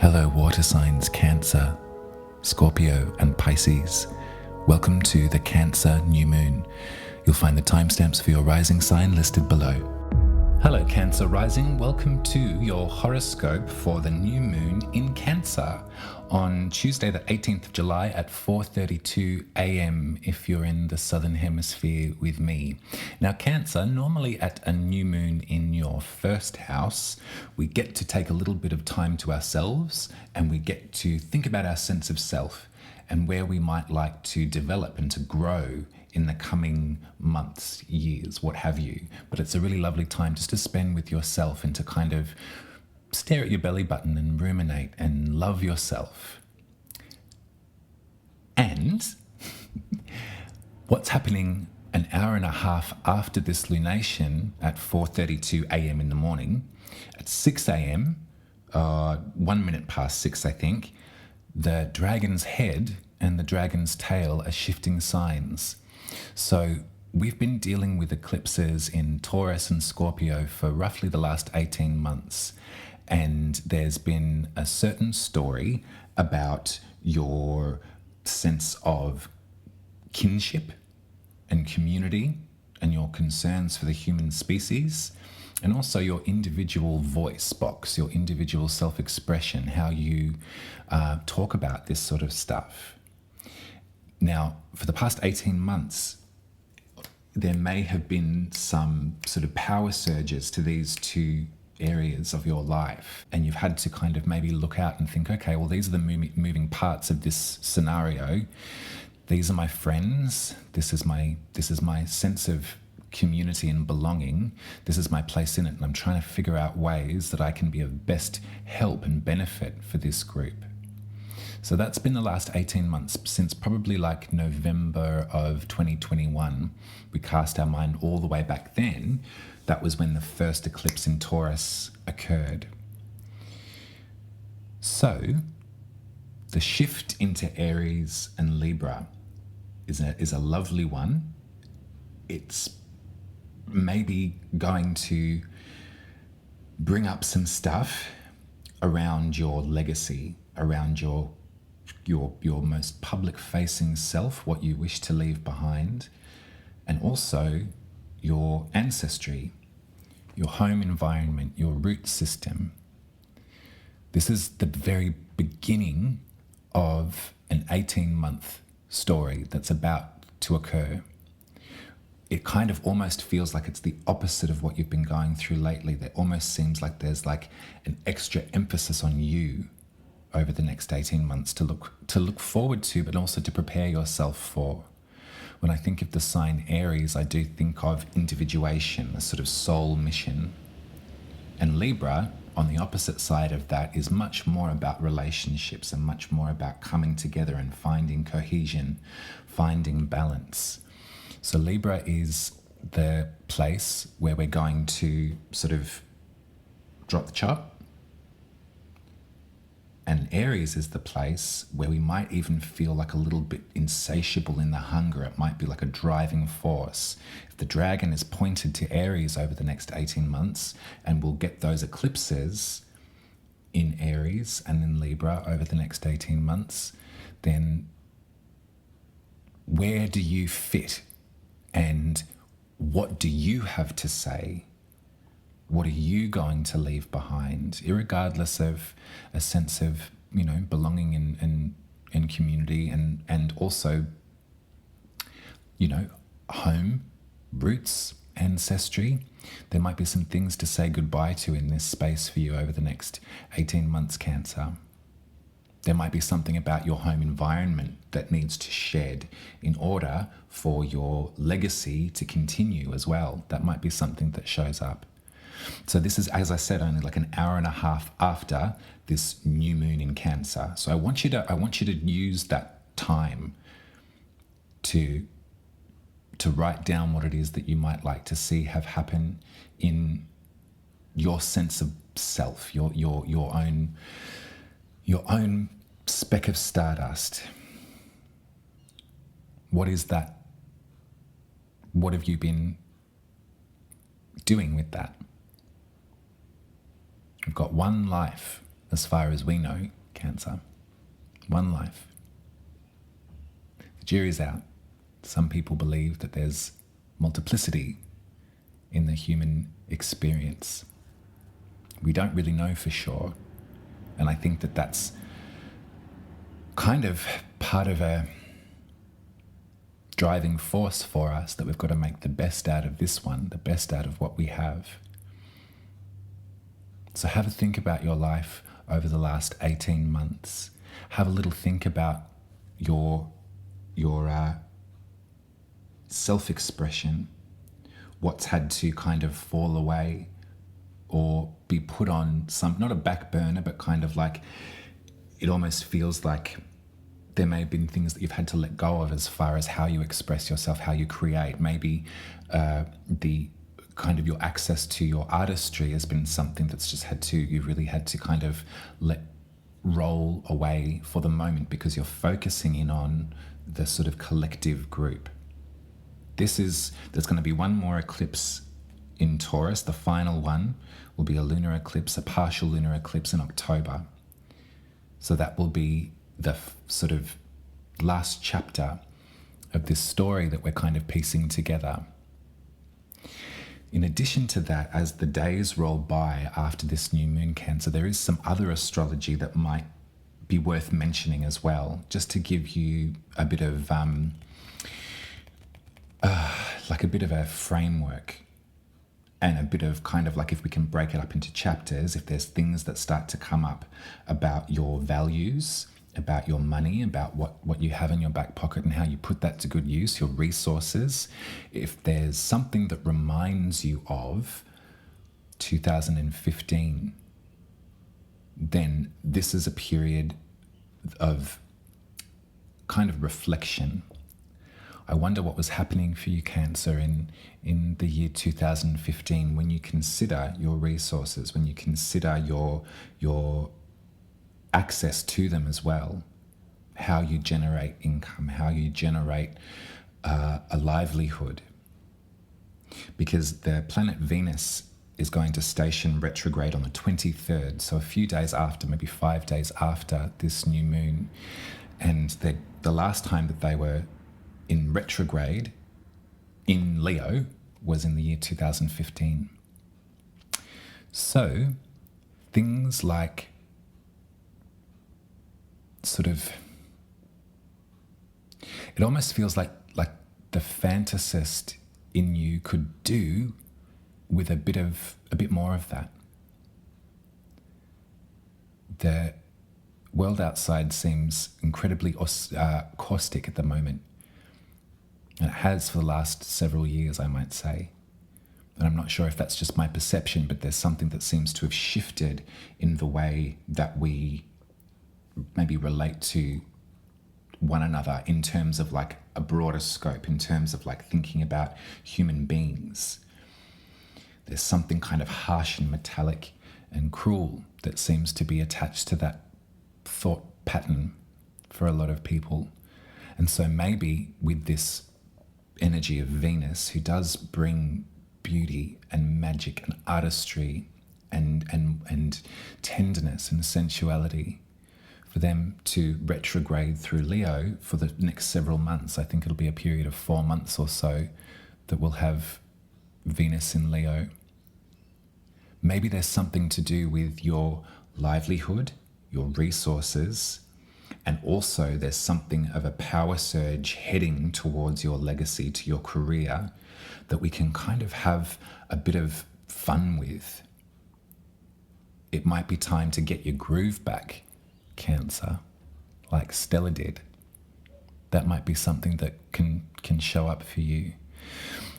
Hello, water signs Cancer, Scorpio, and Pisces. Welcome to the Cancer New Moon. You'll find the timestamps for your rising sign listed below. Hello, Cancer Rising. Welcome to your horoscope for the new moon in Cancer on Tuesday, the 18th of July at 4:32 a.m. if you're in the Southern Hemisphere with me. Now, Cancer, normally at a new moon in your first house, we get to take a little bit of time to ourselves and we get to think about our sense of self and where we might like to develop and to grow in the coming months, years, what have you. But it's a really lovely time just to spend with yourself and to kind of stare at your belly button and ruminate and love yourself. And what's happening an hour and a half after this lunation at 4:32 a.m. in the morning, at 6 a.m., 1 minute past 6, I think, the dragon's head and the dragon's tail are shifting signs. So we've been dealing with eclipses in Taurus and Scorpio for roughly the last 18 months. And there's been a certain story about your sense of kinship and community and your concerns for the human species, and also your individual voice box, your individual self-expression, how you talk about this sort of stuff. Now, for the past 18 months, there may have been some sort of power surges to these two areas of your life, and you've had to kind of maybe look out and think, okay, well, these are the moving parts of this scenario. These are my friends. This is my sense of community and belonging. This is my place in it, and I'm trying to figure out ways that I can be of best help and benefit for this group. So that's been the last 18 months, since probably like November of 2021. We cast our mind all the way back then. That was when the first eclipse in Taurus occurred. So the shift into Aries and Libra is a lovely one. It's maybe going to bring up some stuff around your legacy, around your most public-facing self, what you wish to leave behind, and also your ancestry, your home environment, your root system. This is the very beginning of an 18-month story that's about to occur. It kind of almost feels like it's the opposite of what you've been going through lately. There almost seems like there's like an extra emphasis on you over the next 18 months to look forward to, but also to prepare yourself for. When I think of the sign Aries, I do think of individuation, a sort of soul mission. And Libra, on the opposite side of that, is much more about relationships and much more about coming together and finding cohesion, finding balance. So Libra is the place where we're going to sort of drop the chop. And Aries is the place where we might even feel like a little bit insatiable in the hunger. It might be like a driving force. If the dragon is pointed to Aries over the next 18 months, and we'll get those eclipses in Aries and in Libra over the next 18 months, then where do you fit? And what do you have to say? What are you going to leave behind, irregardless of a sense of, belonging and community and also, home, roots, ancestry? There might be some things to say goodbye to in this space for you over the next 18 months, Cancer. There might be something about your home environment that needs to shed in order for your legacy to continue as well. That might be something that shows up. So this is, as I said, only like an hour and a half after this new moon in Cancer. So I want you to use that time to write down what it is that you might like to see have happen in your sense of self, your own speck of stardust. What is that? What have you been doing with that? We've got one life. as far as we know, Cancer. One life. The jury's out. Some people believe that there's multiplicity in the human experience. We don't really know for sure. And I think that that's kind of part of a driving force for us, that we've got to make the best out of this one, the best out of what we have. So have a think about your life over the last 18 months. Have a little think about your self-expression, what's had to kind of fall away or be put on some, not a back burner, but kind of like, it almost feels like there may have been things that you've had to let go of as far as how you express yourself, how you create. Maybe the kind of your access to your artistry has been something that's just you've really had to kind of let roll away for the moment, because you're focusing in on the sort of collective group. There's going to be one more eclipse in Taurus. The final one will be a lunar eclipse, a partial lunar eclipse in October. So that will be the sort of last chapter of this story that we're kind of piecing together. In addition to that, as the days roll by after this new moon, Cancer, there is some other astrology that might be worth mentioning as well, just to give you a bit of like a bit of a framework, and a bit of kind of like, if we can break it up into chapters, if there's things that start to come up about your values, about your money, about what you have in your back pocket and how you put that to good use, your resources. If there's something that reminds you of 2015, then this is a period of kind of reflection. I wonder what was happening for you, Cancer, in the year 2015, when you consider your resources, when you consider your access to them as well, how you generate income, how you generate a livelihood. Because the planet Venus is going to station retrograde on the 23rd, so a few days after, maybe 5 days after this new moon. And the last time that they were in retrograde in Leo was in the year 2015. So things like sort of, it almost feels like the fantasist in you could do with a bit more of that. The world outside seems incredibly caustic at the moment. And it has for the last several years, I might say. And I'm not sure if that's just my perception, but there's something that seems to have shifted in the way that we maybe relate to one another, in terms of like a broader scope, in terms of like thinking about human beings. There's something kind of harsh and metallic and cruel that seems to be attached to that thought pattern for a lot of people. And so maybe with this energy of Venus, who does bring beauty and magic and artistry and tenderness and sensuality, for them to retrograde through Leo for the next several months. I think it'll be a period of 4 months or so that we'll have Venus in Leo. Maybe there's something to do with your livelihood, your resources, and also there's something of a power surge heading towards your legacy, to your career, that we can kind of have a bit of fun with. It might be time to get your groove back, Cancer, like Stella did. That might be something that can show up for you.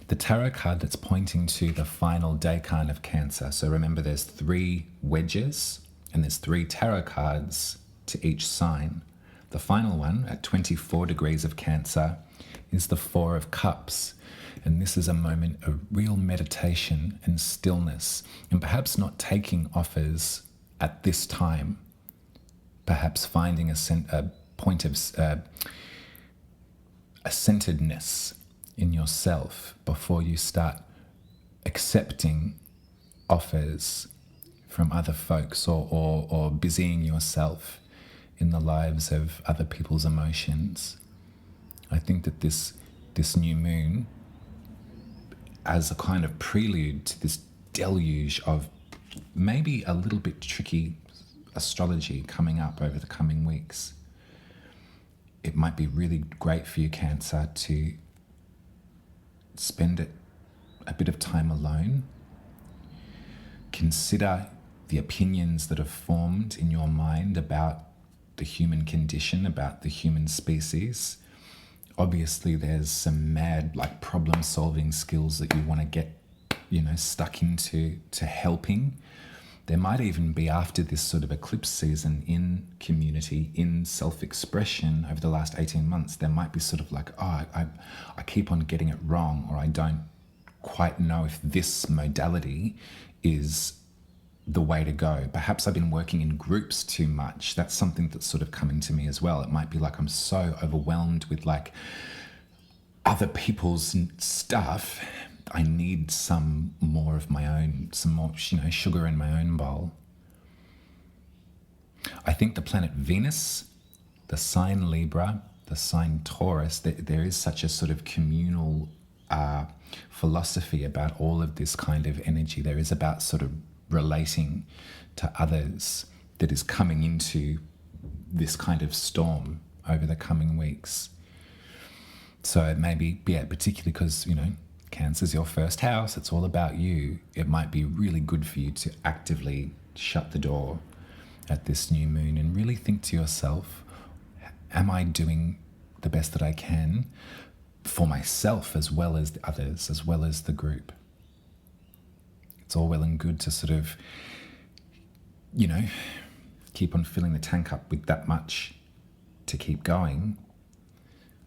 The tarot card that's pointing to the final decan of Cancer. So remember, there's 3 wedges and there's 3 tarot cards to each sign. The final one at 24 degrees of Cancer is the 4 of Cups. And this is a moment of real meditation and stillness, and perhaps not taking offers at this time. Perhaps finding a point of a centeredness in yourself before you start accepting offers from other folks, or busying yourself in the lives of other people's emotions. I think that this new moon, as a kind of prelude to this deluge of maybe a little bit tricky astrology coming up over the coming weeks, it might be really great for you, Cancer, to spend a bit of time alone. Consider the opinions that are formed in your mind about the human condition, about the human species. Obviously, there's some mad problem-solving skills that you want to get, stuck into to helping. There might even be, after this sort of eclipse season in community, in self-expression over the last 18 months, there might be sort of I keep on getting it wrong, or I don't quite know if this modality is the way to go. Perhaps I've been working in groups too much. That's something that's sort of coming to me as well. It might be I'm so overwhelmed with other people's stuff. I need some more of my own, some more, sugar in my own bowl. I think the planet Venus, the sign Libra, the sign Taurus, there is such a sort of communal philosophy about all of this kind of energy. There is about sort of relating to others that is coming into this kind of storm over the coming weeks. So it may be, particularly because, Cancer's your first house, it's all about you. It might be really good for you to actively shut the door at this new moon and really think to yourself, am I doing the best that I can for myself as well as the others, as well as the group? It's all well and good to sort of, keep on filling the tank up with that much to keep going.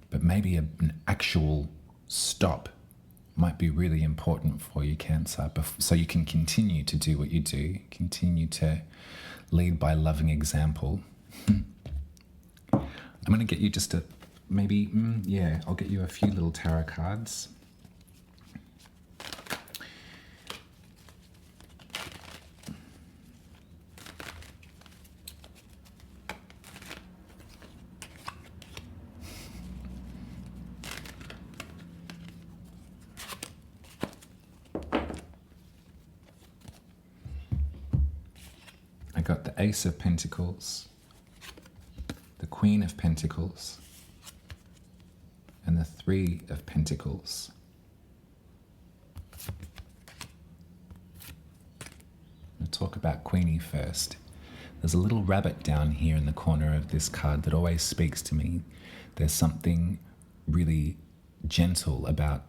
But maybe an actual stop might be really important for you, Cancer, so you can continue to do what you do, continue to lead by loving example. I'm going to get you just I'll get you a few little tarot cards. I got the Ace of Pentacles, the Queen of Pentacles, and the Three of Pentacles. I'll talk about Queenie first. There's a little rabbit down here in the corner of this card that always speaks to me. There's something really gentle about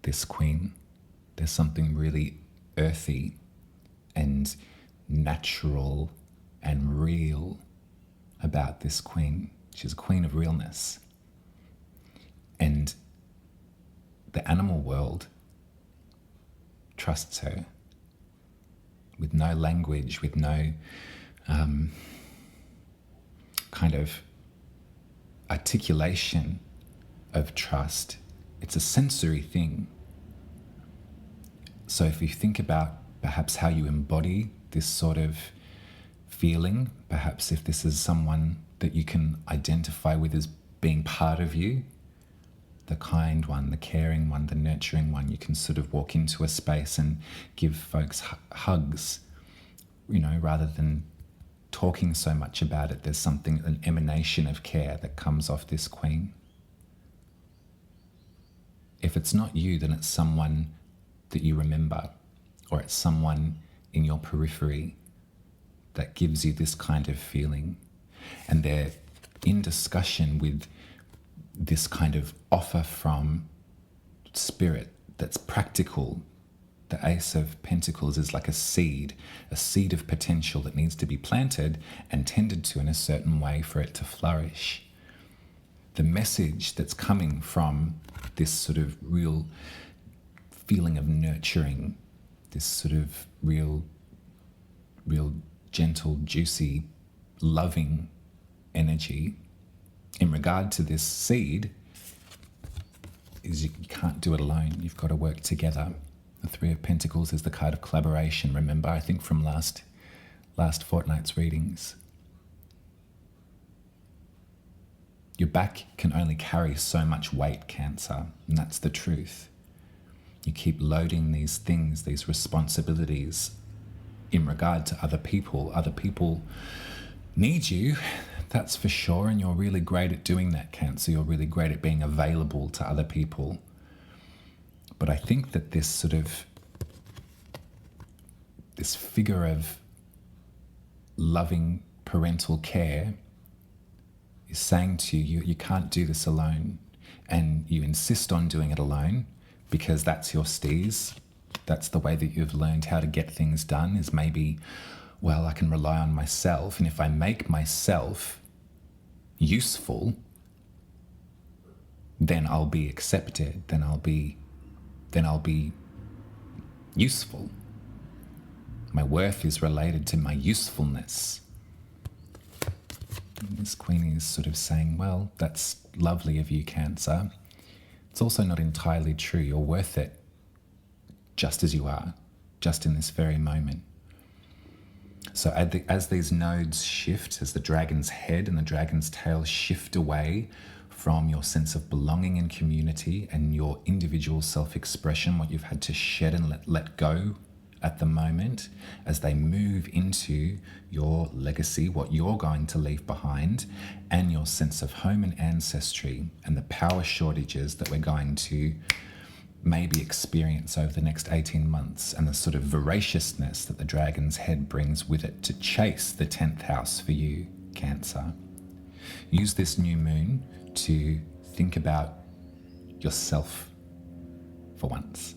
this Queen. There's something really earthy and natural and real about this Queen. She's a queen of realness. And the animal world trusts her with no language, with no kind of articulation of trust. It's a sensory thing. So if you think about perhaps how you embody this sort of feeling, perhaps if this is someone that you can identify with as being part of you, the kind one, the caring one, the nurturing one, you can sort of walk into a space and give folks hugs, rather than talking so much about it. There's something, an emanation of care that comes off this Queen. If it's not you, then it's someone that you remember, or it's someone in your periphery that gives you this kind of feeling. And they're in discussion with this kind of offer from spirit that's practical. The Ace of Pentacles is like a seed of potential that needs to be planted and tended to in a certain way for it to flourish. The message that's coming from this sort of real feeling of nurturing, this sort of real gentle, juicy, loving energy in regard to this seed is you can't do it alone. You've got to work together. The Three of Pentacles is the card of collaboration. Remember, I think from last last fortnight's readings. Your back can only carry so much weight, Cancer, and that's the truth. You keep loading these things, these responsibilities in regard to other people. Other people need you, that's for sure, and you're really great at doing that, Cancer. You're really great at being available to other people. But I think that this figure of loving parental care is saying to you, you can't do this alone. And you insist on doing it alone because that's your steez. That's the way that you've learned how to get things done, is maybe, well, I can rely on myself. And if I make myself useful, then I'll be accepted. Then I'll be useful. My worth is related to my usefulness. And this Queen is sort of saying, well, that's lovely of you, Cancer. It's also not entirely true. You're worth it just as you are, just in this very moment. So as these nodes shift, as the dragon's head and the dragon's tail shift away from your sense of belonging in community and your individual self-expression, what you've had to shed and let go at the moment, as they move into your legacy, what you're going to leave behind, and your sense of home and ancestry, and the power shortages that we're going to maybe experience over the next 18 months, and the sort of voraciousness that the dragon's head brings with it to chase the 10th house for you, Cancer. Use this new moon to think about yourself for once.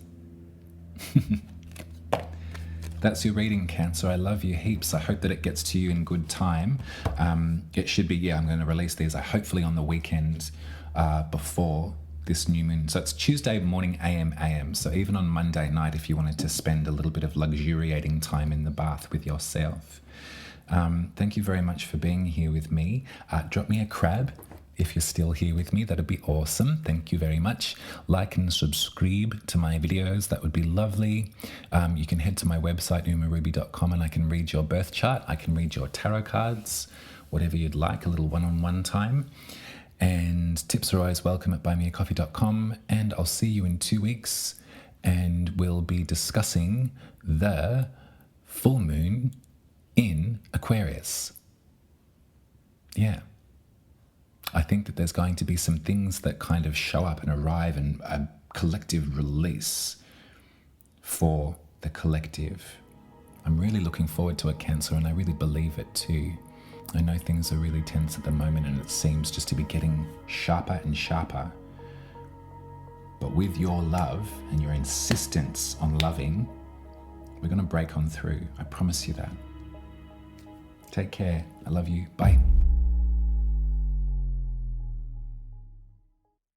That's your reading, Cancer. I love you heaps. I hope that it gets to you in good time. It should be, I'm going to release these hopefully on the weekend before this new moon. So it's Tuesday morning AM. So even on Monday night, if you wanted to spend a little bit of luxuriating time in the bath with yourself. Thank you very much for being here with me. Drop me a crab if you're still here with me. That'd be awesome. Thank you very much. Like and subscribe to my videos. That would be lovely. You can head to my website, umaruby.com, and I can read your birth chart. I can read your tarot cards, whatever you'd like, a little one-on-one time. And tips are always welcome at buymeacoffee.com. And I'll see you in 2 weeks, and we'll be discussing the full moon in Aquarius. Yeah. I think that there's going to be some things that kind of show up and arrive, and a collective release for the collective. I'm really looking forward to it, Cancer, and I really believe it too. I know things are really tense at the moment, and it seems just to be getting sharper and sharper. But with your love and your insistence on loving, we're going to break on through. I promise you that. Take care. I love you. Bye.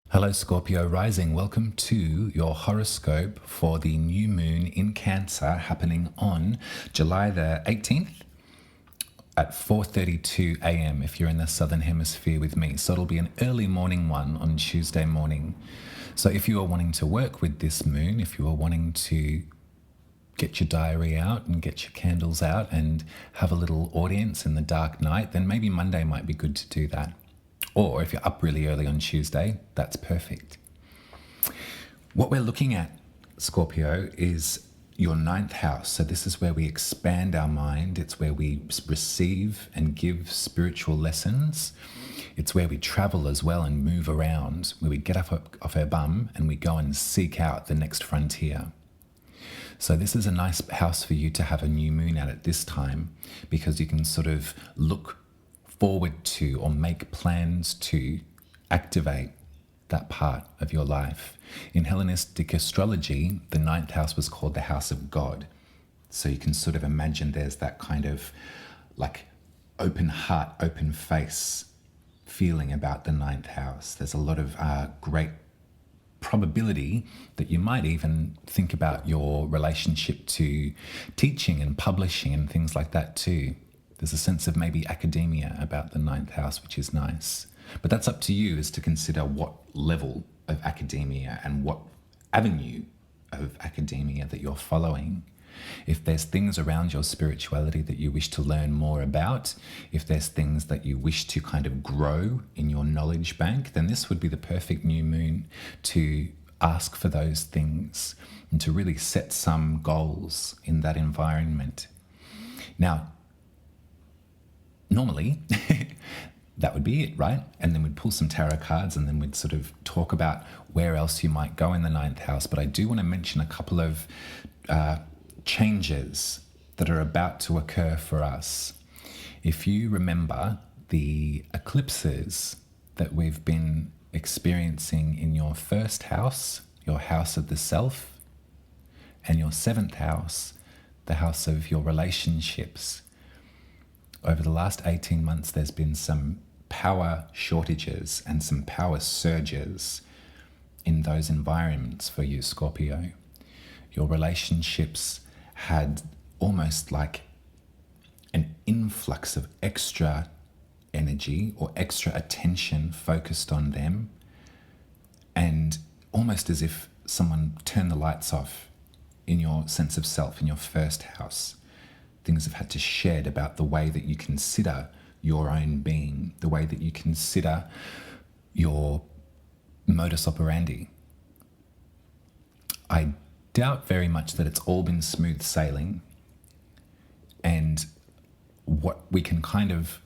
Hello, Scorpio rising. Welcome to your horoscope for the new moon in Cancer, happening on July the 18th at 4:32 a.m. if you're in the southern hemisphere with me. So it'll be an early morning one on Tuesday morning. So if you are wanting to work with this moon, if you are wanting to get your diary out and get your candles out and have a little audience in the dark night, then maybe Monday might be good to do that. Or if you're up really early on Tuesday, that's perfect. What we're looking at, Scorpio, is your 9th house. So this is where we expand our mind. It's where we receive and give spiritual lessons. It's where we travel as well and move around, where we get up off our bum and we go and seek out the next frontier. So this is a nice house for you to have a new moon at this time, because you can sort of look forward to or make plans to activate that part of your life. In Hellenistic astrology, the 9th house was called the house of God. So you can sort of imagine there's that kind of like open heart, open face feeling about the 9th house. There's a lot of great probability that you might even think about your relationship to teaching and publishing and things like that too. There's a sense of maybe academia about the 9th house, which is nice. But that's up to you, is to consider what level of academia and what avenue of academia that you're following. If there's things around your spirituality that you wish to learn more about, if there's things that you wish to kind of grow in your knowledge bank, then this would be the perfect new moon to ask for those things and to really set some goals in that environment. Now, normally, that would be it, right? And then we'd pull some tarot cards and then we'd sort of talk about where else you might go in the ninth house. But I do want to mention a couple of changes that are about to occur for us. If you remember the eclipses that we've been experiencing in your first house, your house of the self, and your seventh house, the house of your relationships, over the last 18 months, there's been some power shortages and some power surges in those environments for you, Scorpio. Your relationships had almost like an influx of extra energy or extra attention focused on them, and almost as if someone turned the lights off in your sense of self in your first house. Things have had to shed about the way that you consider your own being, the way that you consider your modus operandi. I doubt very much that it's all been smooth sailing, and what we can kind of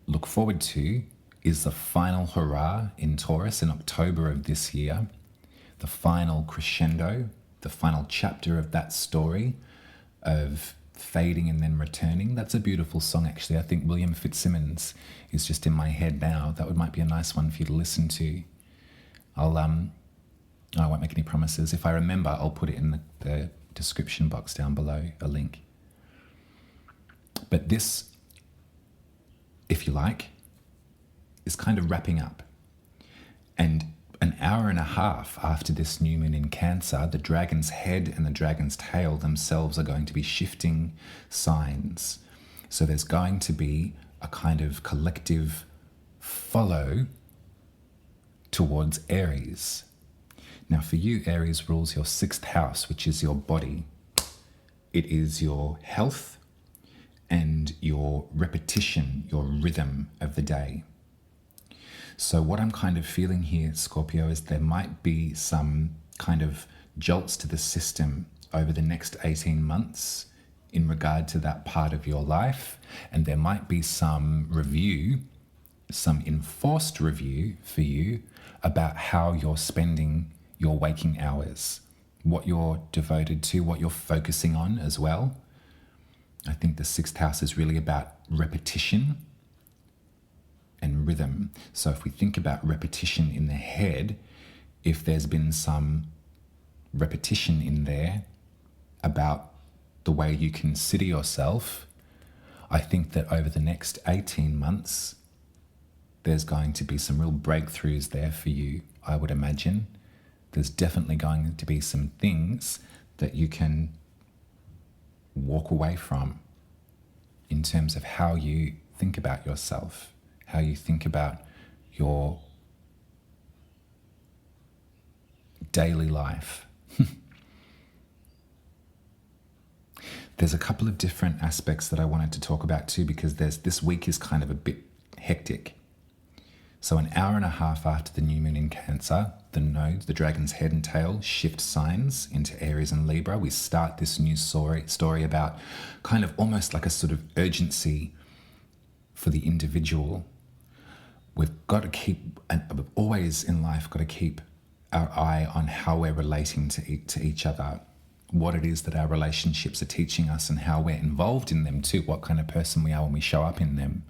look forward to is the final hurrah in Taurus in October of this year, the final crescendo, the final chapter of that story of fading and then returning. That's a beautiful song, actually. I think William Fitzsimmons is just in my head now. That might be a nice one for you to listen to. I won't make any promises. If I remember, I'll put it in the description box down below, a link. But this, if you like, is kind of wrapping up. And an hour and a half after this new moon in Cancer, the dragon's head and the dragon's tail themselves are going to be shifting signs. So there's going to be a kind of collective follow towards Aries. Now for you, Aries rules your sixth house, which is your body. It is your health and your repetition, your rhythm of the day. So what I'm kind of feeling here, Scorpio, is there might be some kind of jolts to the system over the next 18 months in regard to that part of your life. And there might be some review, some enforced review for you about how you're spending your waking hours, what you're devoted to, what you're focusing on as well. I think the sixth house is really about repetition and rhythm. So if we think about repetition in the head, if there's been some repetition in there about the way you consider yourself, I think that over the next 18 months, there's going to be some real breakthroughs there for you, I would imagine. There's definitely going to be some things that you can walk away from in terms of how you think about yourself, how you think about your daily life. There's a couple of different aspects that I wanted to talk about too, because this week is kind of a bit hectic. So an hour and a half after the new moon in Cancer, the nodes, the dragon's head and tail, shift signs into Aries and Libra. We start this new story about kind of almost like a sort of urgency for the individual. We've got to keep, and we've always in life got to keep our eye on how we're relating to each other, what it is that our relationships are teaching us and how we're involved in them too, what kind of person we are when we show up in them.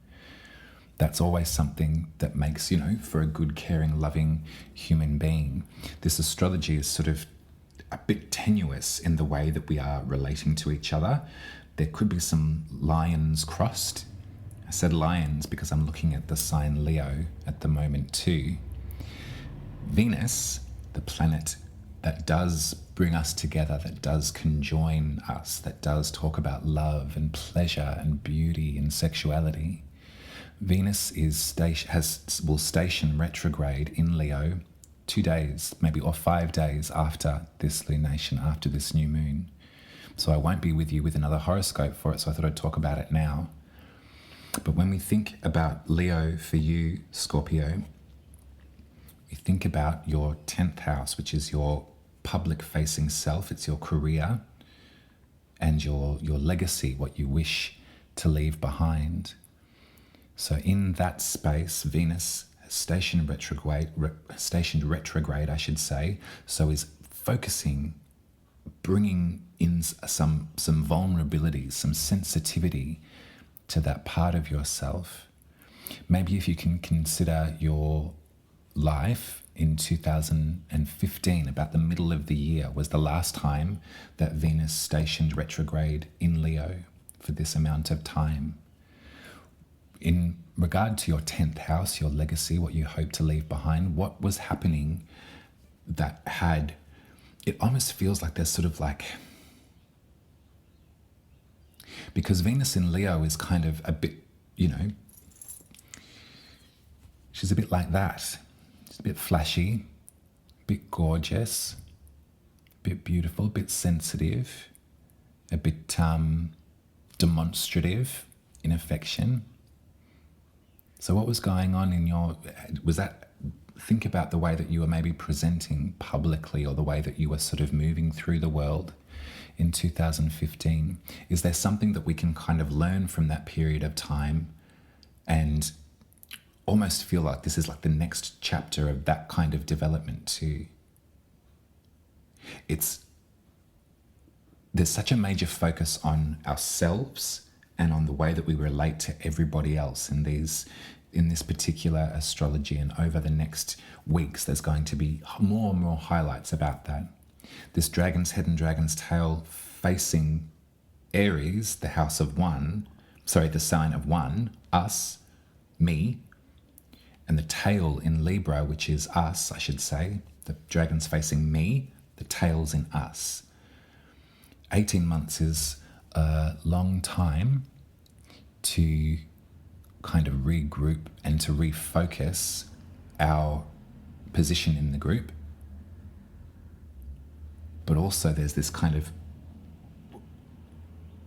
That's always something that makes, for a good, caring, loving human being. This astrology is sort of a bit tenuous in the way that we are relating to each other. There could be some lines crossed. I said lions because I'm looking at the sign Leo at the moment too. Venus, the planet that does bring us together, that does conjoin us, that does talk about love and pleasure and beauty and sexuality. Venus will station retrograde in Leo 2 days, maybe, or 5 days after this lunation, after this new moon. So I won't be with you with another horoscope for it, so I thought I'd talk about it now. But when we think about Leo for you, Scorpio, we think about your 10th house, which is your public-facing self. It's your career and your legacy, what you wish to leave behind. So in that space, Venus has stationed retrograde, I should say, so is focusing, bringing in some vulnerability, some sensitivity to that part of yourself. Maybe if you can consider your life in 2015, about the middle of the year, was the last time that Venus stationed retrograde in Leo for this amount of time. In regard to your 10th house, your legacy, what you hope to leave behind, what was happening that had, it almost feels like there's sort of like, because Venus in Leo is kind of a bit, she's a bit like that. She's a bit flashy, a bit gorgeous, a bit beautiful, a bit sensitive, a bit demonstrative in affection. So what was going on in think about the way that you were maybe presenting publicly, or the way that you were sort of moving through the world in 2015. Is there something that we can kind of learn from that period of time and almost feel like this is like the next chapter of that kind of development too? There's such a major focus on ourselves and on the way that we relate to everybody else in this particular astrology, and over the next weeks there's going to be more and more highlights about that. This dragon's head and dragon's tail facing Aries, the house of the sign of one, us, me, and the tail in Libra, which is us, I should say. The dragon's facing me, the tail's in us. 18 months is a long time to kind of regroup and to refocus our position in the group. But also there's this kind of,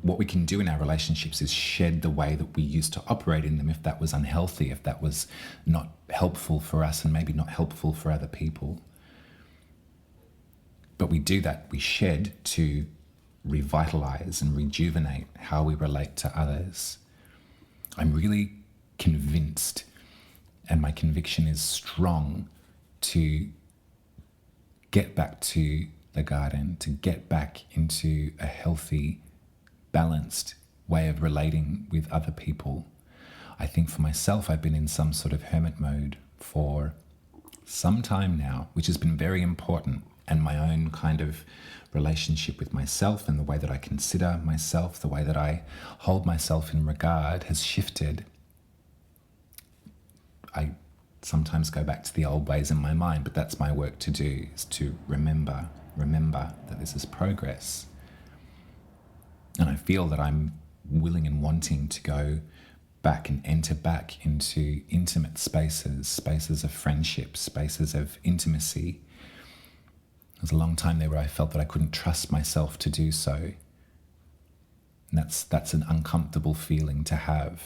what we can do in our relationships is shed the way that we used to operate in them, if that was unhealthy, if that was not helpful for us and maybe not helpful for other people. But we do that, we shed to revitalize and rejuvenate how we relate to others. I'm really convinced, and my conviction is strong, to get back to the garden, to get back into a healthy, balanced way of relating with other people. I think for myself, I've been in some sort of hermit mode for some time now, which has been very important, and my own kind of relationship with myself and the way that I consider myself, the way that I hold myself in regard has shifted. I sometimes go back to the old ways in my mind, but that's my work to do, is to remember that this is progress. And I feel that I'm willing and wanting to go back and enter back into intimate spaces of friendship, spaces of intimacy. There's a long time there where I felt that I couldn't trust myself to do so. And that's an uncomfortable feeling to have.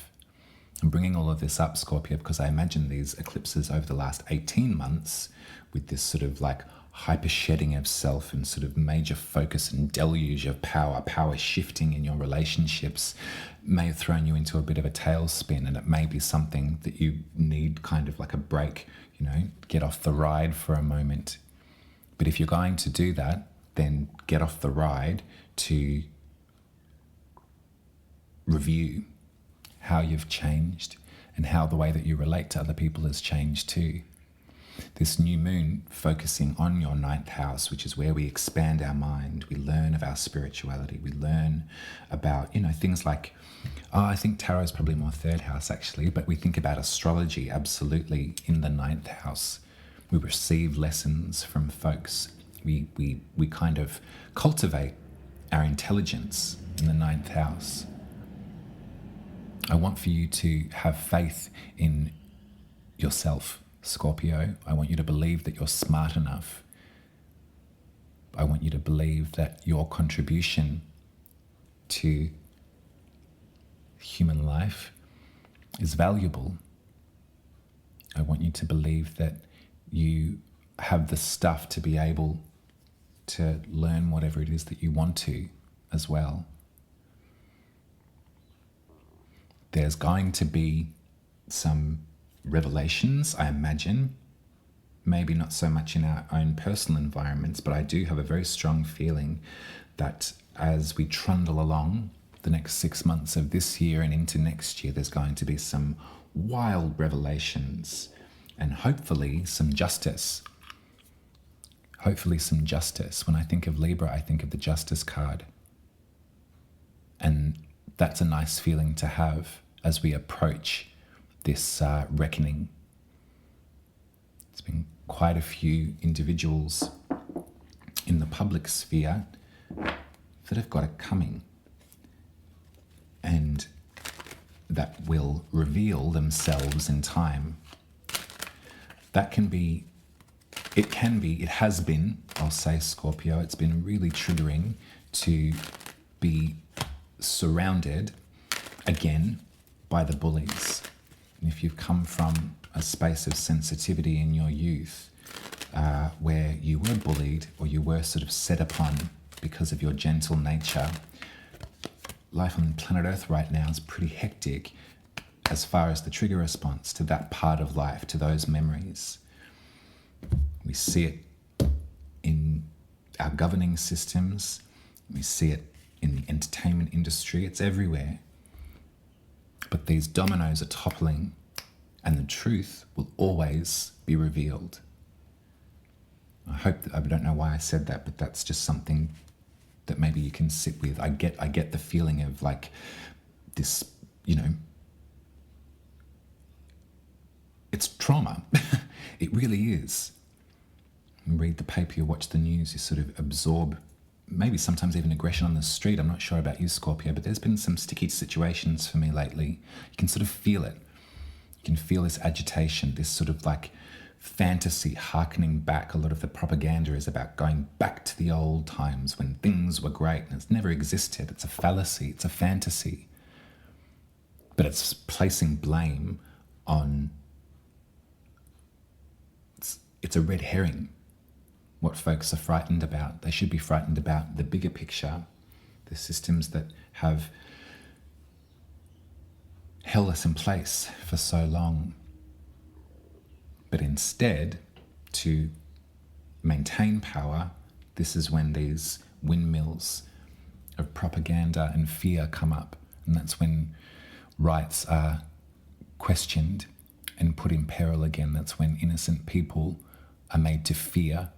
I'm bringing all of this up, Scorpio, because I imagine these eclipses over the last 18 months, with this sort of like hyper shedding of self and sort of major focus and deluge of power shifting in your relationships, may have thrown you into a bit of a tailspin, and it may be something that you need kind of like a break, get off the ride for a moment. But if you're going to do that, then get off the ride to review how you've changed and how the way that you relate to other people has changed too. This new moon focusing on your 9th house, which is where we expand our mind, we learn of our spirituality, we learn about, things like, I think tarot is probably more 3rd house actually, but we think about astrology absolutely in the 9th house. We receive lessons from folks. We kind of cultivate our intelligence in the 9th house. I want for you to have faith in yourself, Scorpio. I want you to believe that you're smart enough. I want you to believe that your contribution to human life is valuable. I want you to believe that you have the stuff to be able to learn whatever it is that you want to as well. There's going to be some revelations, I imagine, maybe not so much in our own personal environments, but I do have a very strong feeling that as we trundle along the next 6 months of this year and into next year, there's going to be some wild revelations and hopefully some justice. Hopefully some justice. When I think of Libra, I think of the Justice card. And that's a nice feeling to have as we approach this reckoning. There's been quite a few individuals in the public sphere that have got it coming and that will reveal themselves in time. That can be, it has been, I'll say, Scorpio, it's been really triggering to be surrounded again by the bullies. And if you've come from a space of sensitivity in your youth where you were bullied or you were sort of set upon because of your gentle nature, life on planet Earth right now is pretty hectic as far as the trigger response to that part of life, to those memories. We see it in our governing systems. We see it in the entertainment industry. It's everywhere. But these dominoes are toppling and the truth will always be revealed. I don't know why I said that, but that's just something that maybe you can sit with. I get the feeling of like this, it's trauma. It really is. You read the paper, you watch the news, you sort of absorb maybe sometimes even aggression on the street. I'm not sure about you, Scorpio, but there's been some sticky situations for me lately. You can sort of feel it. You can feel this agitation, this sort of like fantasy harkening back. A lot of the propaganda is about going back to the old times when things were great, and it's never existed. It's a fallacy, it's a fantasy. But it's placing blame on, it's a red herring. What folks are frightened about. They should be frightened about the bigger picture, the systems that have held us in place for so long. But instead, to maintain power, this is when these windmills of propaganda and fear come up. And that's when rights are questioned and put in peril again. That's when innocent people are made to fear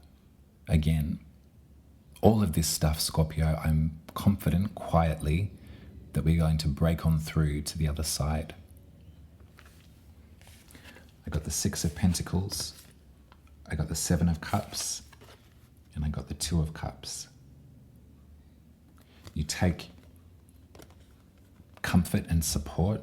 again. All of this stuff, Scorpio, I'm confident quietly that we're going to break on through to the other side. I got the 6 of Pentacles, I got the 7 of Cups, and I got the 2 of Cups. You take comfort and support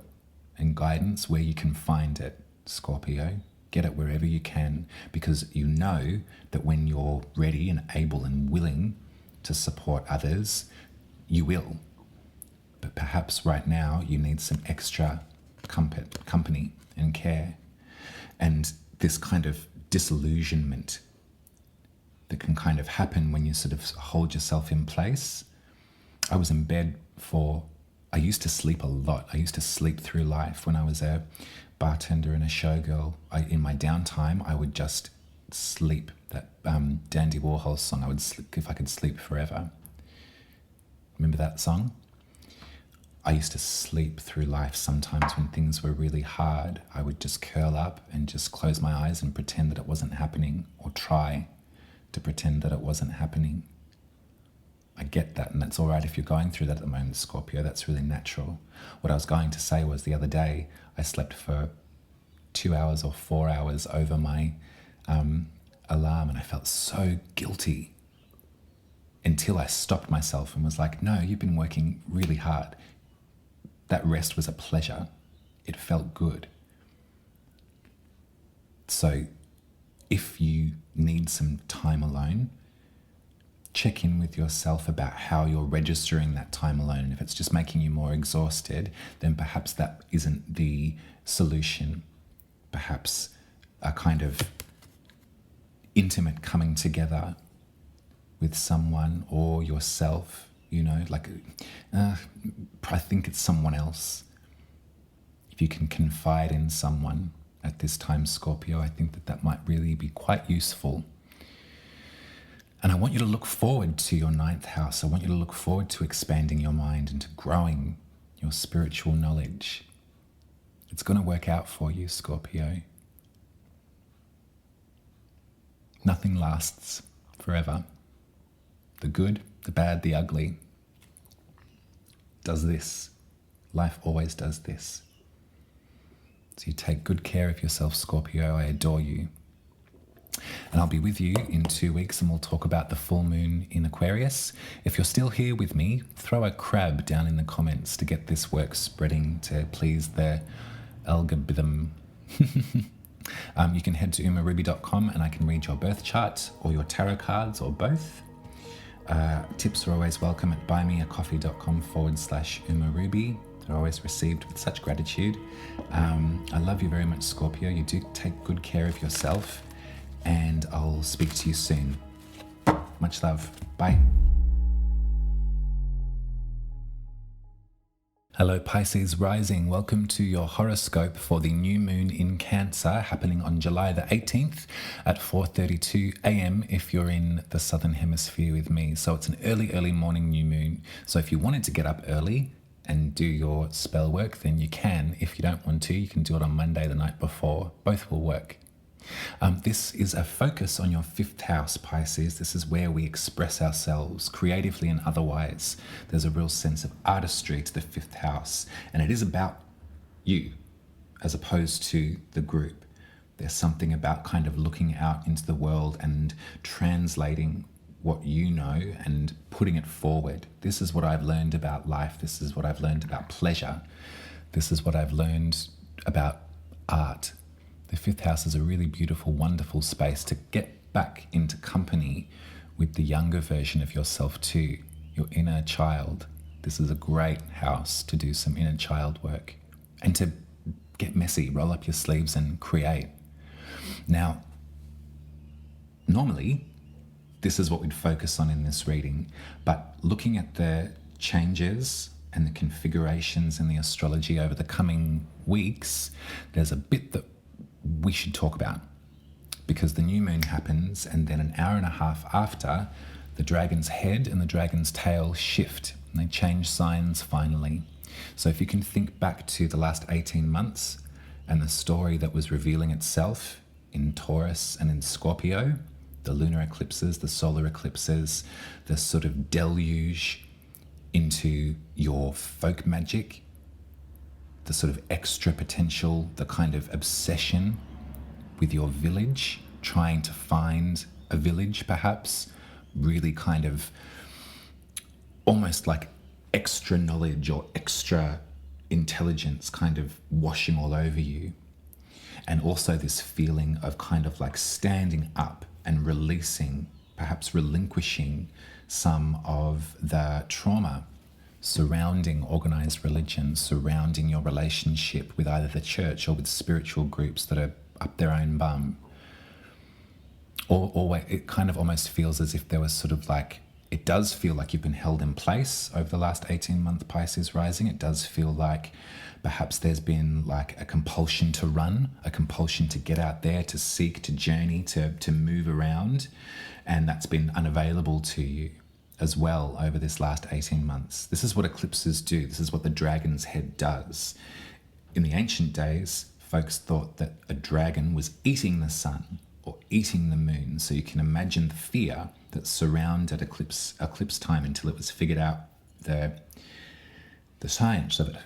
and guidance where you can find it, Scorpio. Get it wherever you can, because you know that when you're ready and able and willing to support others, you will. But perhaps right now you need some extra company and care. And this kind of disillusionment that can kind of happen when you sort of hold yourself in place. I was in bed I used to sleep a lot. I used to sleep through life when I was a bartender and a showgirl. In my downtime, I would just sleep. That Dandy Warhol song, I would sleep if I could sleep forever. Remember that song? I used to sleep through life sometimes when things were really hard. I would just curl up and just close my eyes and pretend that it wasn't happening, or try to pretend that it wasn't happening. I get that, and that's all right if you're going through that at the moment, Scorpio. That's really natural. What I was going to say was the other day, I slept for 2 hours or 4 hours over my alarm, and I felt so guilty until I stopped myself and was like, no, you've been working really hard. That rest was a pleasure. It felt good. So if you need some time alone, check in with yourself about how you're registering that time alone. And if it's just making you more exhausted, then perhaps that isn't the solution. Perhaps a kind of intimate coming together with someone or yourself, I think it's someone else. If you can confide in someone at this time, Scorpio, I think that might really be quite useful. And I want you to look forward to your 9th house. I want you to look forward to expanding your mind and to growing your spiritual knowledge. It's going to work out for you, Scorpio. Nothing lasts forever. The good, the bad, the ugly does this. Life always does this. So you take good care of yourself, Scorpio. I adore you. And I'll be with you in 2 weeks and we'll talk about the full moon in Aquarius. If you're still here with me, throw a crab down in the comments to get this work spreading to please the algorithm. You can head to umaruby.com and I can read your birth chart or your tarot cards or both. Tips are always welcome at buymeacoffee.com/umaruby. They're always received with such gratitude. I love you very much, Scorpio. You do take good care of yourself. And I'll speak to you soon. Much love. Bye. Hello, Pisces rising. Welcome to your horoscope for the new moon in Cancer happening on July the 18th at 4:32 a.m. if you're in the Southern Hemisphere with me. So it's an early morning new moon. So if you wanted to get up early and do your spell work, then you can. If you don't want to, you can do it on Monday the night before. Both will work. This is a focus on your 5th house, Pisces. This is where we express ourselves creatively and otherwise. There's a real sense of artistry to the 5th house, and it is about you as opposed to the group. There's something about kind of looking out into the world and translating what you know and putting it forward. This is what I've learned about life. This is what I've learned about pleasure. This is what I've learned about art. The 5th house is a really beautiful, wonderful space to get back into company with the younger version of yourself too, your inner child. This is a great house to do some inner child work and to get messy, roll up your sleeves and create. Now, normally, this is what we'd focus on in this reading, but looking at the changes and the configurations in the astrology over the coming weeks, there's a bit that we should talk about, because the new moon happens and then an hour and a half after, the dragon's head and the dragon's tail shift and they change signs finally. So if you can think back to the last 18 months and the story that was revealing itself in Taurus and in Scorpio, the lunar eclipses, the solar eclipses, the sort of deluge into your folk magic, the sort of extra potential, the kind of obsession with your village, trying to find a village perhaps, really kind of almost like extra knowledge or extra intelligence kind of washing all over you. And also this feeling of kind of like standing up and releasing, perhaps relinquishing some of the trauma surrounding organized religion, surrounding your relationship with either the church or with spiritual groups that are up their own bum. Or it kind of almost feels as if there was sort of like, it does feel like you've been held in place over the last 18-month Pisces rising. It does feel like perhaps there's been like a compulsion to run, a compulsion to get out there, to seek, to journey, to move around. And that's been unavailable to you as well over this last 18 months. This is what eclipses do. This is what the dragon's head does. In the ancient days, folks thought that a dragon was eating the sun or eating the moon. So you can imagine the fear that surrounded eclipse time until it was figured out the science of it.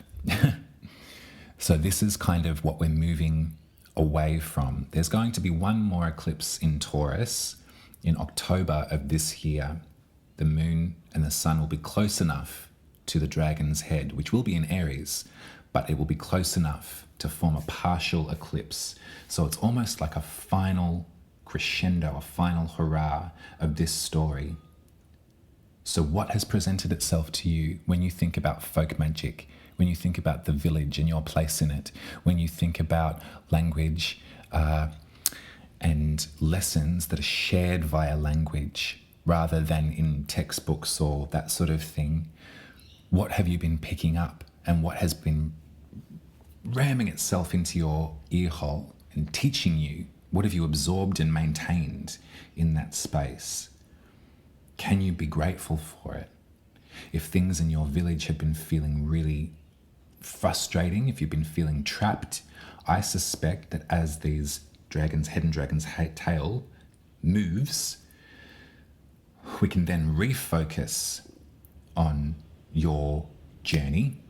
So this is kind of what we're moving away from. There's going to be one more eclipse in Taurus in October of this year. The moon and the sun will be close enough to the dragon's head, which will be in Aries, but it will be close enough to form a partial eclipse. So it's almost like a final crescendo, a final hurrah of this story. So what has presented itself to you when you think about folk magic, when you think about the village and your place in it, when you think about language and lessons that are shared via language rather than in textbooks or that sort of thing? What have you been picking up and what has been ramming itself into your ear hole and teaching you? What have you absorbed and maintained in that space? Can you be grateful for it? If things in your village have been feeling really frustrating, if you've been feeling trapped, I suspect that as these dragon's head and dragon's tail moves, we can then refocus on your journey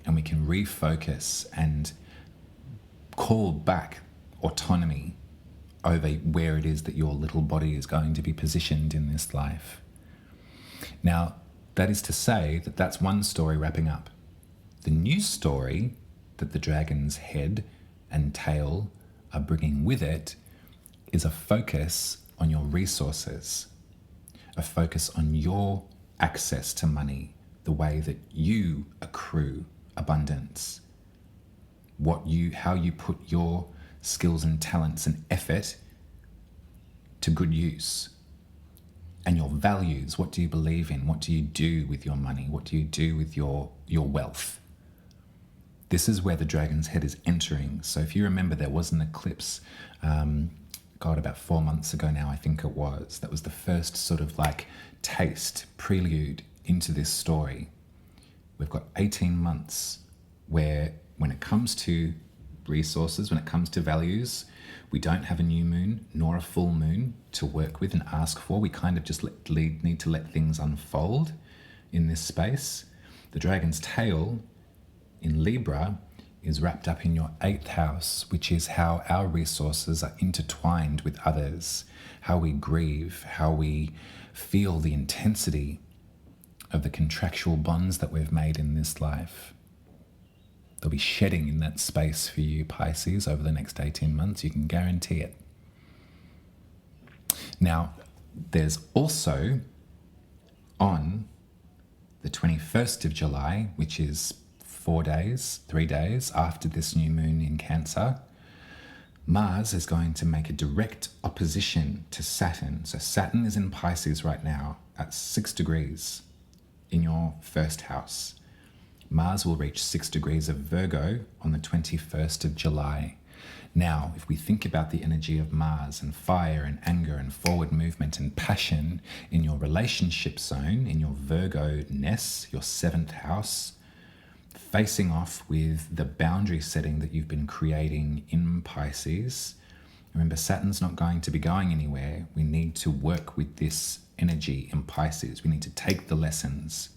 and we can refocus and call back autonomy over where it is that your little body is going to be positioned in this life. Now, that is to say that that's one story wrapping up. The new story that the dragon's head and tail are bringing with it is a focus on your resources, a focus on your access to money, the way that you accrue abundance, how you put your skills and talents and effort to good use, and your values. What do you believe in? What do you do with your money? What do you do with your wealth? This is where the dragon's head is entering. So if you remember, there was an eclipse, about 4 months ago now, I think it was. That was the first sort of like taste, prelude into this story. We've got 18 months where when it comes to resources, when it comes to values, we don't have a new moon nor a full moon to work with and ask for. We kind of just need to let things unfold in this space. The dragon's tail in Libra is wrapped up in your 8th house, which is how our resources are intertwined with others, how we grieve, how we feel the intensity of the contractual bonds that we've made in this life. There'll be shedding in that space for you, Pisces, over the next 18 months. You can guarantee it. Now, there's also on the 21st of July, which is 3 days after this new moon in Cancer, Mars is going to make a direct opposition to Saturn. So Saturn is in Pisces right now at 6 degrees in your first house. Mars will reach 6 degrees of Virgo on the 21st of July. Now, if we think about the energy of Mars and fire and anger and forward movement and passion in your relationship zone, in your Virgo-ness, your 7th house, facing off with the boundary setting that you've been creating in Pisces. Remember, Saturn's not going to be going anywhere. We need to work with this energy in Pisces. We need to take the lessons.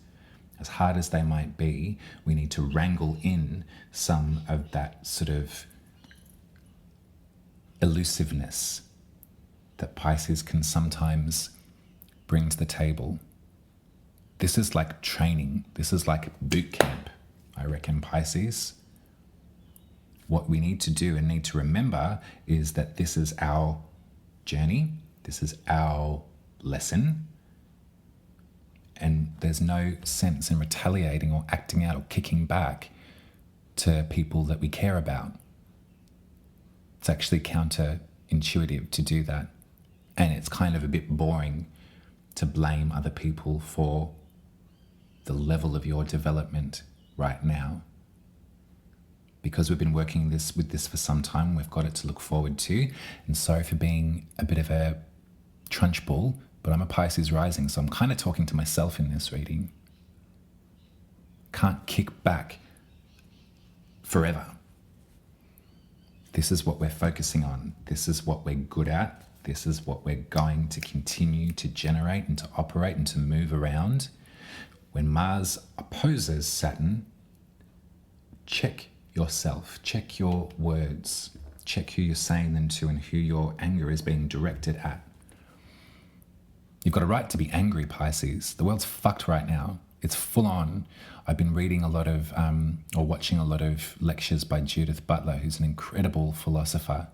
As hard as they might be, we need to wrangle in some of that sort of elusiveness that Pisces can sometimes bring to the table. This is like training. This is like boot camp, I reckon, Pisces. What we need to do and need to remember is that this is our journey. This is our lesson. And there's no sense in retaliating or acting out or kicking back to people that we care about. It's actually counterintuitive to do that. And it's kind of a bit boring to blame other people for the level of your development right now. Because we've been working with this for some time, we've got it to look forward to. And sorry for being a bit of a trunchbull, but I'm a Pisces rising, so I'm kind of talking to myself in this reading. Can't kick back forever. This is what we're focusing on. This is what we're good at. This is what we're going to continue to generate and to operate and to move around. When Mars opposes Saturn, check yourself, check your words, check who you're saying them to and who your anger is being directed at. You've got a right to be angry, Pisces. The world's fucked right now. It's full on. I've been reading a lot of, or watching a lot of lectures by Judith Butler, who's an incredible philosopher.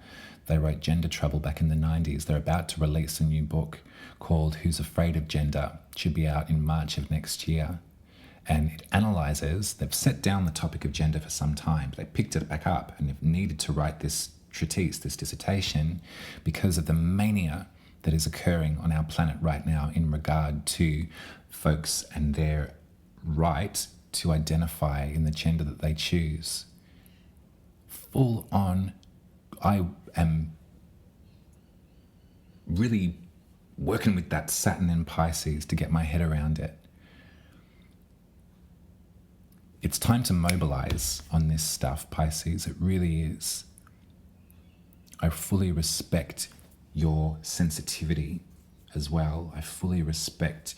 They wrote Gender Trouble back in the 90s. They're about to release a new book called Who's Afraid of Gender? It should be out in March of next year. And it analyses, they've set down the topic of gender for some time, but they picked it back up and have needed to write this treatise, this dissertation, because of the mania that is occurring on our planet right now in regard to folks and their right to identify in the gender that they choose. Full on, I am really working with that Saturn in Pisces to get my head around it. It's time to mobilize on this stuff, Pisces. It really is. I fully respect your sensitivity as well. I fully respect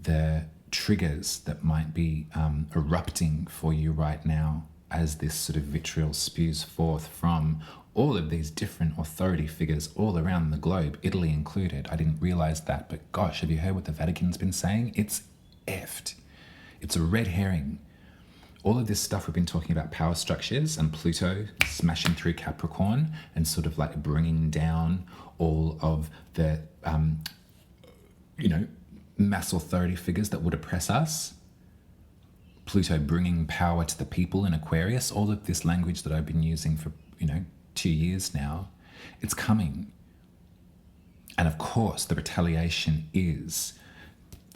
the triggers that might be erupting for you right now as this sort of vitriol spews forth from all of these different authority figures all around the globe, Italy included. I didn't realize that, but gosh, have you heard what the Vatican's been saying? It's effed. It's a red herring. All of this stuff we've been talking about, power structures and Pluto smashing through Capricorn and sort of like bringing down all of the, mass authority figures that would oppress us. Pluto bringing power to the people in Aquarius, all of this language that I've been using for, 2 years now, it's coming. And of course, the retaliation is,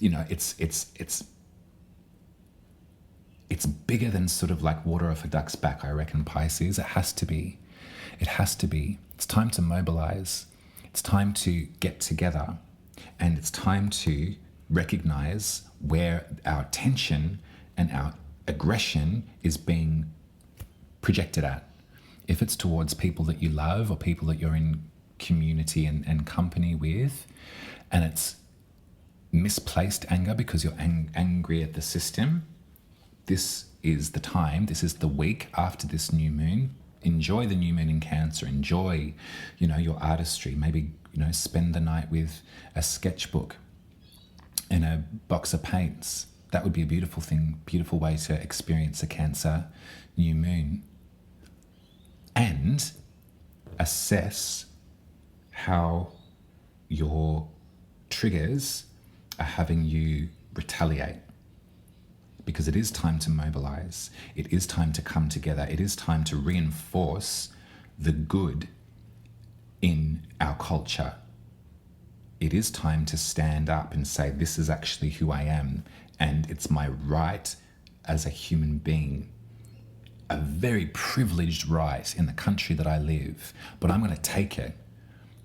it's bigger than sort of like water off a duck's back, I reckon, Pisces. It has to be. It has to be. It's time to mobilize. It's time to get together. And it's time to recognize where our tension and our aggression is being projected at. If it's towards people that you love or people that you're in community and company with, and it's misplaced anger because you're angry at the system, this is the time, this is the week after this new moon. Enjoy the new moon in Cancer. Enjoy, your artistry. Maybe, spend the night with a sketchbook and a box of paints. That would be a beautiful thing, beautiful way to experience a Cancer new moon. And assess how your triggers are having you retaliate. Because it is time to mobilize. It is time to come together. It is time to reinforce the good in our culture. It is time to stand up and say, this is actually who I am, and it's my right as a human being, a very privileged right in the country that I live, but I'm going to take it,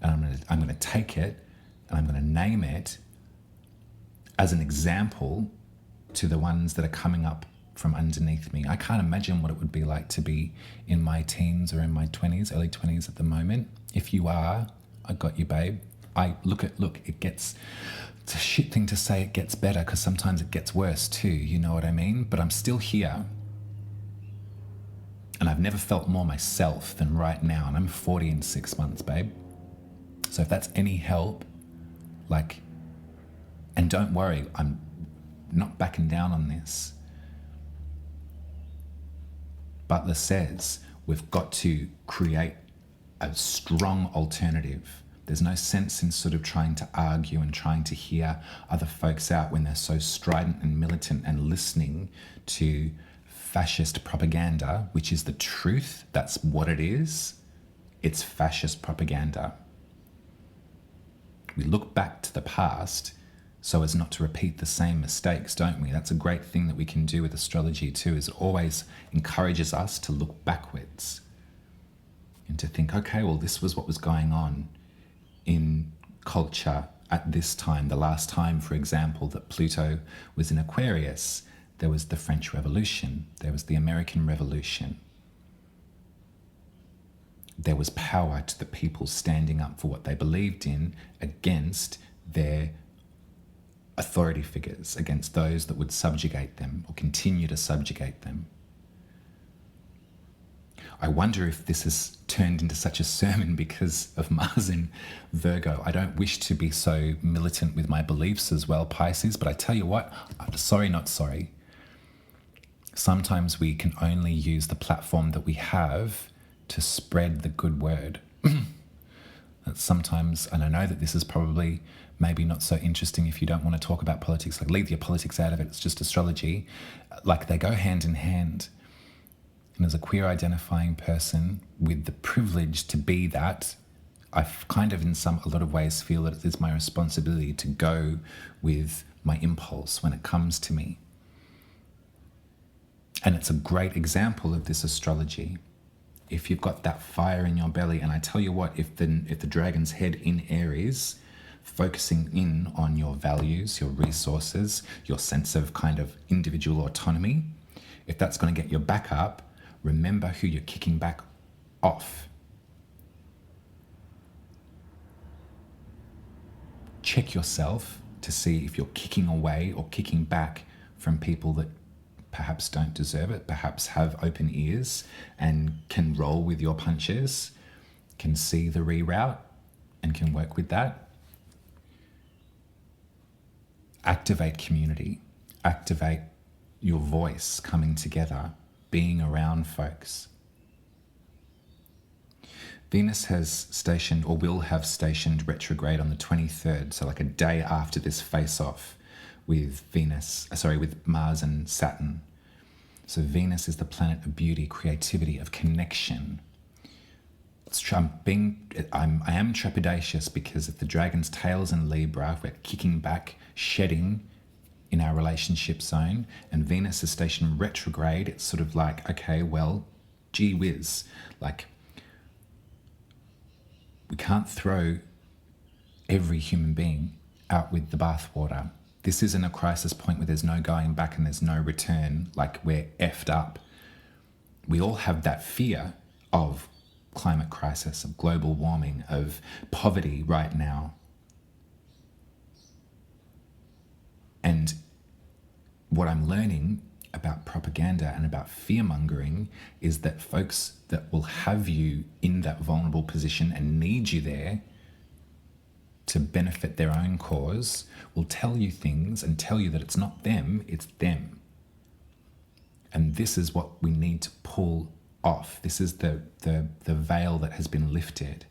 and I'm going to take it, and I'm going to name it as an example to the ones that are coming up from underneath me. I can't imagine what it would be like to be in my teens or in my 20s, early 20s at the moment. If you are, I got you, babe. It's a shit thing to say it gets better, because sometimes it gets worse too, you know what I mean? But I'm still here. And I've never felt more myself than right now. And I'm 40 in 6 months, babe. So if that's any help, and don't worry, I'm not backing down on this. Butler says we've got to create a strong alternative. There's no sense in sort of trying to argue and trying to hear other folks out when they're so strident and militant and listening to fascist propaganda, which is the truth. That's what it is. It's fascist propaganda. We look back to the past so as not to repeat the same mistakes, don't we? That's a great thing that we can do with astrology too, is it always encourages us to look backwards and to think, okay, well, this was what was going on in culture at this time. The last time, for example, that Pluto was in Aquarius, there was the French Revolution, there was the American Revolution. There was power to the people standing up for what they believed in against their authority figures, against those that would subjugate them or continue to subjugate them. I wonder if this has turned into such a sermon because of Mars in Virgo. I don't wish to be so militant with my beliefs as well, Pisces, but I tell you what, sorry, not sorry. Sometimes we can only use the platform that we have to spread the good word. That sometimes, and I know that this is probably maybe not so interesting if you don't want to talk about politics, like leave your politics out of it, it's just astrology. Like they go hand in hand. And as a queer identifying person with the privilege to be that, I kind of in a lot of ways feel that it is my responsibility to go with my impulse when it comes to me. And it's a great example of this astrology. If you've got that fire in your belly, and I tell you what, if the dragon's head in Aries, focusing in on your values, your resources, your sense of kind of individual autonomy, if that's going to get your back up, remember who you're kicking back off. Check yourself to see if you're kicking away or kicking back from people that perhaps don't deserve it, perhaps have open ears and can roll with your punches, can see the reroute and can work with that. Activate community, activate your voice coming together, being around folks. Venus has stationed, or will have stationed, retrograde on the 23rd, so like a day after this face-off with Mars and Saturn. So Venus is the planet of beauty, creativity, of connection. I am trepidatious because if the dragon's tail's in Libra, we're kicking back, shedding in our relationship zone, and Venus is stationed retrograde, it's sort of like, okay, well, gee whiz, like we can't throw every human being out with the bathwater. This isn't a crisis point where there's no going back and there's no return, like we're effed up. We all have that fear of climate crisis, of global warming, of poverty right now. And what I'm learning about propaganda and about fear-mongering is that folks that will have you in that vulnerable position and need you there to benefit their own cause will tell you things and tell you that it's not them, it's them. And this is what we need to pull off. This is the veil that has been lifted.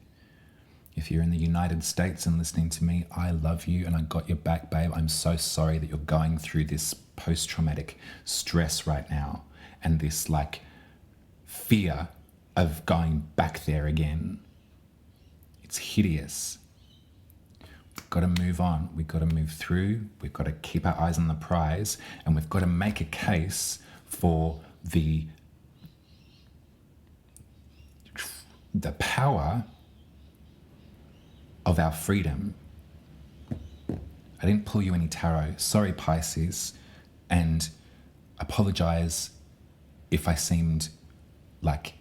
If you're in the United States and listening to me, I love you and I got your back, babe. I'm so sorry that you're going through this post-traumatic stress right now and this like fear of going back there again. It's hideous. We've got to move on. We've got to move through. We've got to keep our eyes on the prize, and we've got to make a case for the power of our freedom. I didn't pull you any tarot. Sorry, Pisces, and apologize if I seemed like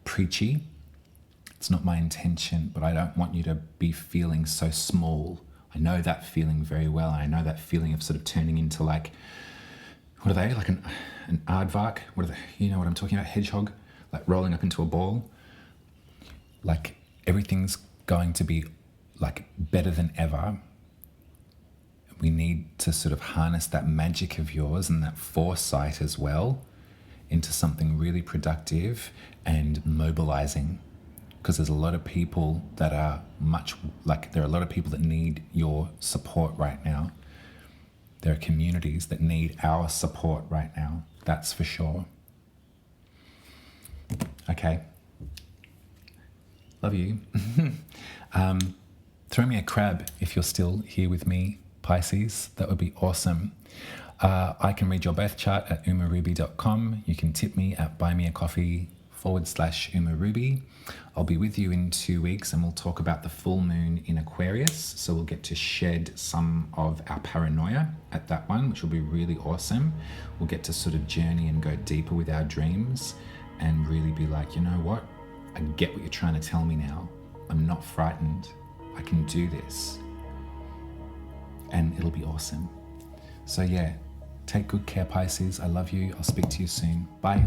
preachy. It's not my intention, but I don't want you to be feeling so small. I know that feeling very well. I know that feeling of sort of turning into like, what are they? Like an aardvark? What are they? You know what I'm talking about? Hedgehog? Like rolling up into a ball? Like everything's going to be like better than ever. We need to sort of harness that magic of yours and that foresight as well into something really productive and mobilizing, because there's a lot of people that are there are a lot of people that need your support right now. There are communities that need our support right now, that's for sure. Okay. Love you. Throw me a crab if you're still here with me, Pisces. That would be awesome. I can read your birth chart at umaruby.com. You can tip me at buymeacoffee.com/umaruby. I'll be with you in 2 weeks and we'll talk about the full moon in Aquarius. So we'll get to shed some of our paranoia at that one, which will be really awesome. We'll get to sort of journey and go deeper with our dreams and really be like, you know what? I get what you're trying to tell me now. I'm not frightened. I can do this. And it'll be awesome. So yeah, take good care, Pisces. I love you. I'll speak to you soon. Bye.